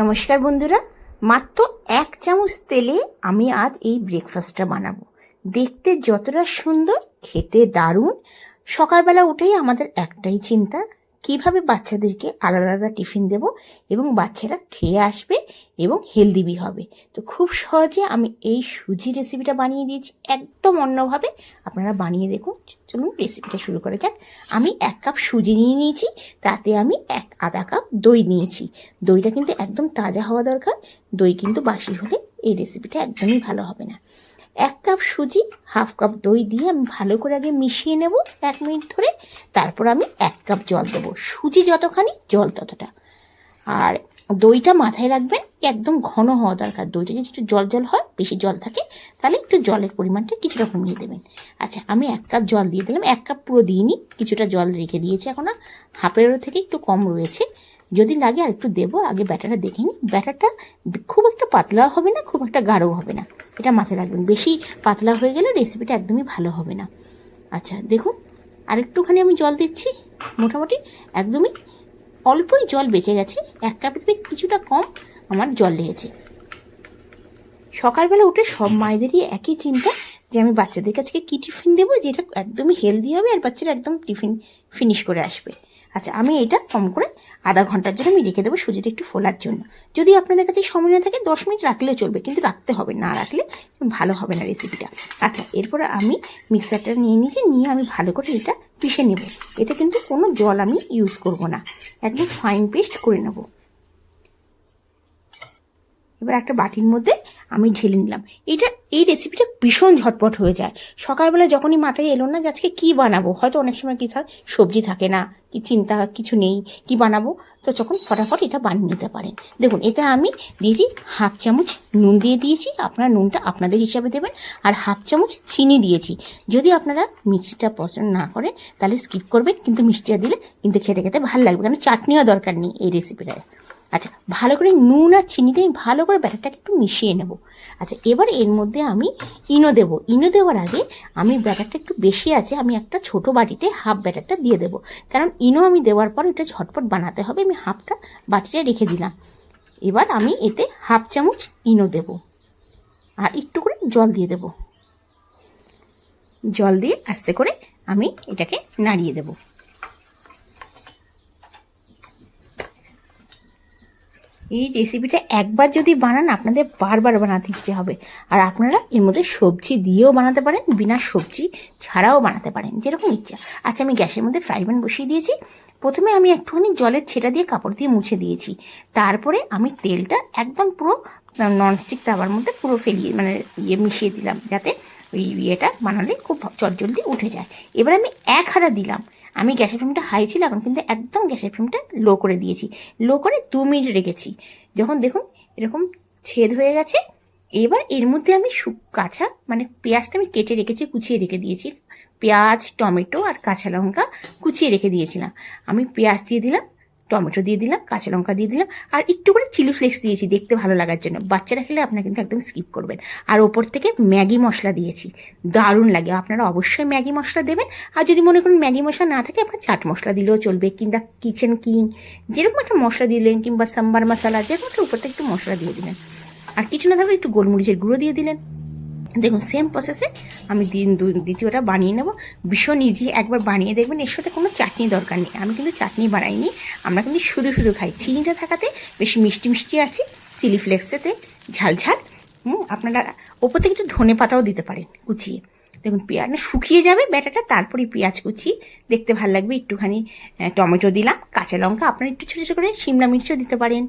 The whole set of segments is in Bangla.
নমস্কার বন্ধুরা, মাত্র 1 চামচ তেলে আমি আজ এই ব্রেকফাস্টটা বানাবো। দেখতে যতটা সুন্দর, খেতে দারুণ। সকালবেলা উঠেই আমাদের একটাই চিন্তা, কিভাবে বাচ্চাদেরকে আলাদা আলাদা টিফিন দেব এবং বাচ্চারা খেয়ে আসবে এবং হেলদি হবে। তো খুব সহজে আমি এই সুজি রেসিপিটা বানিয়ে দিয়েছি, একদম অন্যভাবে। আপনারা বানিয়ে দেখুন। চলুন রেসিপিটা শুরু করা যাক। আমি 1 কাপ সুজি নিয়ে নিয়েছি, তাতে আমি আধা কাপ দই নিয়েছি। দইটা কিন্তু একদম তাজা হওয়া দরকার, দই কিন্তু বাসি হলে এই রেসিপিটা একদমই ভালো হবে না। 1 কাপ সুজি, হাফ কাপ দই দিয়ে আমি ভালো করে আগে মিশিয়ে নেব 1 মিনিট ধরে। তারপর আমি 1 কাপ জল দেবো, সুজি যতখানি জল ততটা। আর দইটা মাথায় রাখবেন, একদম ঘন হওয়া দরকার। দইটা যদি একটু জল জল হয়, বেশি জল থাকে, তাহলে একটু জলের পরিমাণটা কিছুটা কমিয়ে দেবেন। আচ্ছা, আমি 1 কাপ জল দিয়ে দিলাম। 1 কাপ পুরো দিইনি, কিছুটা জল রেখে দিয়েছি, এখন হাফেরও থেকে একটু কম রয়েছে। যদি লাগে আর একটু দেবো। আগে ব্যাটারটা দেখে নিই। ব্যাটারটা খুব একটা পাতলা হবে না, খুব একটা গাঢ়ও হবে না, এটা মাথায় রাখবেন। বেশি পাতলা হয়ে গেলে রেসিপিটা একদমই ভালো হবে না। আচ্ছা দেখুন, আর একটুখানি আমি জল দিচ্ছি। মোটামুটি একদমই অল্পই জল বেঁচে গেছে, 1 কাপের থেকে কিছুটা কম আমার জল লেগেছে। সকালবেলা উঠে সব মায়েদেরই একই চিন্তা যে আমি বাচ্চাদের কাছে কী টিফিন দেবো যেটা একদমই হেলদি হবে আর বাচ্চারা একদম টিফিন ফিনিশ করে আসবে। আচ্ছা, আমি এটা কম করে আধা ঘন্টার জন্য আমি রেখে দেবো সুজিটা একটু ফোলার জন্য। যদি আপনাদের কাছে সময় না থাকে 10 মিনিট রাখলেও চলবে, কিন্তু রাখতে হবে, না রাখলে ভালো হবে না রেসিপিটা। আচ্ছা, এরপরে আমি মিক্সারটা নিয়ে নিয়েছি, নিয়ে আমি ভালো করে এটা পিষে নেব। এতে কিন্তু কোনো জল আমি ইউজ করব না, একদম ফাইন পেস্ট করে নেব। এবার একটা বাটির মধ্যে আমি ঢেলে নিলাম। এই রেসিপিটা ভীষণ ঝটপট হয়ে যায়। সকালবেলা যখনই মাথায় এলো না যে আজকে কী বানাবো, হয়তো অনেক সময় কী থাকে, সবজি থাকে না, কি চিন্তা কিছু নেই কি বানাবো, তো তখন ফটাফট এটা বানিয়ে নিতে পারেন। দেখুন, এটা আমি দিয়েছি হাফ চামচ নুন দিয়ে দিয়েছি, আপনারা নুনটা আপনাদের হিসাবে দেবেন। আর হাফ চামচ চিনি দিয়েছি। যদি আপনারা মিষ্টিটা পছন্দ না করেন তাহলে স্কিপ করবেন, কিন্তু মিষ্টিটা দিলে কিন্তু খেতে খেতে ভালো লাগবে, কারণ চাটনিও দরকার নেই এই রেসিপিটায়। আচ্ছা, ভালো করে নুন আর চিনিতে আমি ভালো করে ব্যাটারটাকে একটু মিশিয়ে নেব। আচ্ছা, এবার এর মধ্যে আমি ইনো দেবো। ইনো দেওয়ার আগে আমি ব্যাটারটা একটু বেশি আছে, আমি একটা ছোট বাটিতে হাফ ব্যাটারটা দিয়ে দেবো, কারণ ইনো আমি দেওয়ার পর এটা ঝটপট বানাতে হবে। আমি হাফটা বাটিতে রেখে দিলাম। এবার আমি এতে হাফ চামচ ইনো দেব আর একটু করে জল দিয়ে দেব। জল দিয়ে আস্তে করে আমি এটাকে নাড়িয়ে দেবো। এই রেসিপিটা একবার যদি বানান, আপনাদের বারবার বানাতে ইচ্ছে হবে। আর আপনারা এর মধ্যে সবজি দিয়েও বানাতে পারেন, বিনা সবজি ছাড়াও বানাতে পারেন, যেরকম ইচ্ছা। আচ্ছা, আমি গ্যাসের মধ্যে ফ্রাই প্যান বসিয়ে দিয়েছি। প্রথমে আমি একটুখানি জলের ছেটা দিয়ে কাপড় দিয়ে মুছে দিয়েছি। তারপরে আমি তেলটা একদম পুরো ননস্টিক তাওয়ার মধ্যে পুরো মিশিয়ে দিলাম, যাতে ওই ইয়েটা বানালে খুব চটজলদি উঠে যায়। এবার আমি 1 হাতা দিলাম। আমি গ্যাসের ফ্লেমটা হাই ছিল, এখন কিন্তু একদম গ্যাসের ফ্লেমটা লো করে দিয়েছি। লো করে 2 মিনিট রেখেছি। যখন দেখুন এরকম ছেদ হয়ে গেছে, এবার এর মধ্যে আমি কাঁচা পেঁয়াজটা আমি কেটে রেখেছি, কুচিয়ে রেখে দিয়েছি। পেঁয়াজ, টমেটো আর কাঁচা লঙ্কা কুচিয়ে রেখে দিয়েছিলাম। আমি পেঁয়াজ দিয়ে দিলাম, টমেটো দিয়ে দিলাম, কাঁচা লঙ্কা দিয়ে দিলাম, আর একটু করে চিলি ফ্লেক্স দিয়েছি দেখতে ভালো লাগার জন্য। বাচ্চারা খেলে আপনারা কিন্তু একদম স্কিপ করবেন। আর ওপর থেকে ম্যাগি মশলা দিয়েছি, দারুণ লাগে। আপনারা অবশ্যই ম্যাগি মশলা দেবেন। আর যদি মনে করেন ম্যাগি মশলা না থাকে, আপনার চাট মশলা দিলেও চলবে, কিংবা কিচেন কিং যেরকম একটা মশলা দিলেন, কিংবা সাম্বার মশলা, যেরকম একটা উপর থেকে একটু মশলা দিয়ে দিলেন। আর কিছু না থাকলে একটু গোলমরিচের গুঁড়ো দিয়ে দিলেন। দেখুন, সেম প্রসেসে আমি দ্বিতীয়টা বানিয়ে নেব। ভীষণ ইজি, একবার বানিয়ে দেখবেন। এর সাথে কোনো চাটনি দরকার নেই, আমি কিন্তু চাটনি বানাইনি, আমরা কিন্তু শুধু শুধু খাই। চিনিটা থাকাতে বেশি মিষ্টি মিষ্টি আছে, চিলি ফ্লেক্সেতে ঝাল ঝাল। আপনারা ওপর থেকে একটু ধনে পাতাও দিতে পারেন কুচিয়ে। দেখুন, পেঁয়াজ শুকিয়ে যাবে ব্যাটাটা, তারপরে পেঁয়াজ কুচি দেখতে ভালো লাগবে। একটুখানি টমেটো দিলাম, কাঁচা লঙ্কা, আপনারা একটু ছোটো ছোটো করে শিমলা মির্চও দিতে পারেন।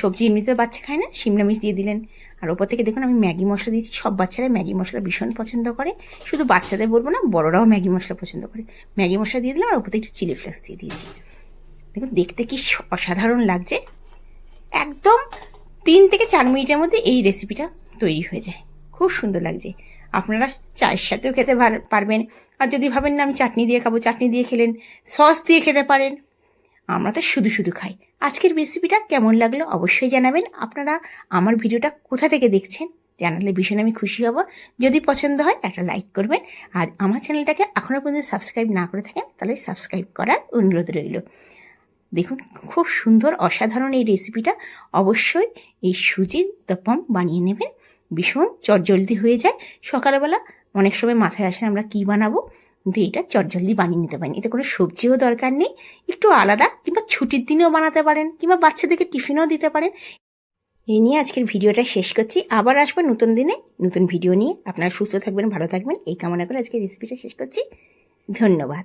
সবজি এমনিতে বাচ্চা খায় না, শিমলা মির্চ দিয়ে দিলেন। আর ওপর থেকে দেখুন আমি ম্যাগি মশলা দিয়েছি। সব বাচ্চারা ম্যাগি মশলা ভীষণ পছন্দ করে, শুধু বাচ্চাদের বলবো না, বড়রাও ম্যাগি মশলা পছন্দ করে। ম্যাগি মশলা দিয়ে দিলাম, আর ওপর থেকে একটু চিলি ফ্লেক্স দিয়ে দিয়েছি। দেখুন দেখতে কি অসাধারণ লাগছে। একদম 3 থেকে 4 মিনিটের মধ্যে এই রেসিপিটা তৈরি হয়ে যায়, খুব সুন্দর লাগছে। আপনারা চায়ের সাথেও খেতে পারবেন। আর যদি ভাবেন না আমি চাটনি দিয়ে খাবো, চাটনি দিয়ে খেলেন, সস দিয়ে খেতে পারেন। আমরা তো শুধু শুধু খাই। আজকের রেসিপিটা কেমন লাগলো অবশ্যই জানাবেন। আপনারা আমার ভিডিওটা কোথা থেকে দেখছেন জানালে ভীষণ আমি খুশি হব। যদি পছন্দ হয় একটা লাইক করবেন। আর আমার চ্যানেলটাকে এখনও পর্যন্ত সাবস্ক্রাইব না করে থাকেন তাহলে সাবস্ক্রাইব করার অনুরোধ রইল। দেখুন খুব সুন্দর অসাধারণ এই রেসিপিটা। অবশ্যই এই সুজির উত্তপম বানিয়ে নেবেন, ভীষণ চটজলদি হয়ে যায়। সকালবেলা অনেক সময় মাথায় আসে আমরা কী বানাবো, কিন্তু এটা চটজলদি বানিয়ে নিতে পারেন। এতে কোনো সবজিও দরকার নেই, একটু আলাদা, কিংবা ছুটির দিনেও বানাতে পারেন, কিংবা বাচ্চাদেরকে টিফিনও দিতে পারেন। এই নিয়ে আজকের ভিডিওটা শেষ করছি। আবার আসবো নতুন দিনে নতুন ভিডিও নিয়ে। আপনারা সুস্থ থাকবেন, ভালো থাকবেন এই কামনা করে আজকের রেসিপিটা শেষ করছি। ধন্যবাদ।